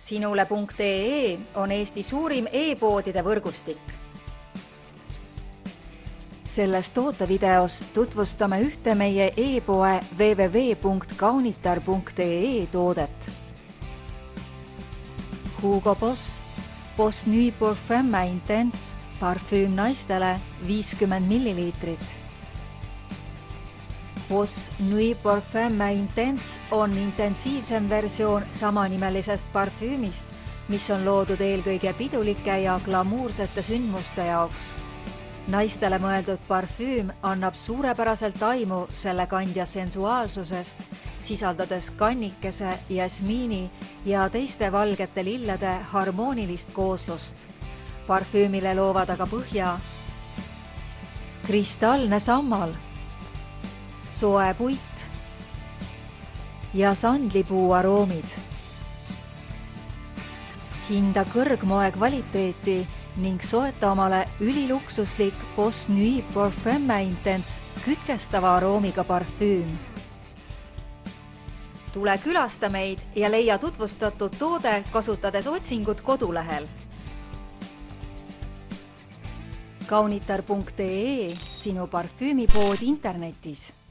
Sinule.ee on Eesti suurim e-poodide võrgustik. Selles tootevideos tutvustame ühte meie e-poe www.kaunitar.ee toodet. Hugo Boss Boss Nuit Parfum Intense parfüüm naistele 50 milliliitrit. Boss Nuit Parfum Intense on intensiivsem versioon samanimelisest parfüümist, mis on loodud eelkõige pidulike ja glamuursete sündmuste jaoks. Naistele mõeldud parfüüm annab suurepäraselt aimu selle kandja sensuaalsusest, sisaldades kannikese, jasmiini ja teiste valgete lillede harmoonilist kooslust. Parfüümile loovad aga põhja kristallne sammal, soe puit ja sandlipuu aroomid. Hinda kõrgmoe kvaliteeti ning soeta omale üliluksuslik Boss Nuit Parfum Intense kütkestava aroomiga parfüüm. Tule külasta meid ja leia tutvustatud toode kasutades otsingut kodulehel. Kaunitar.ee, sinu parfüümipood internetis.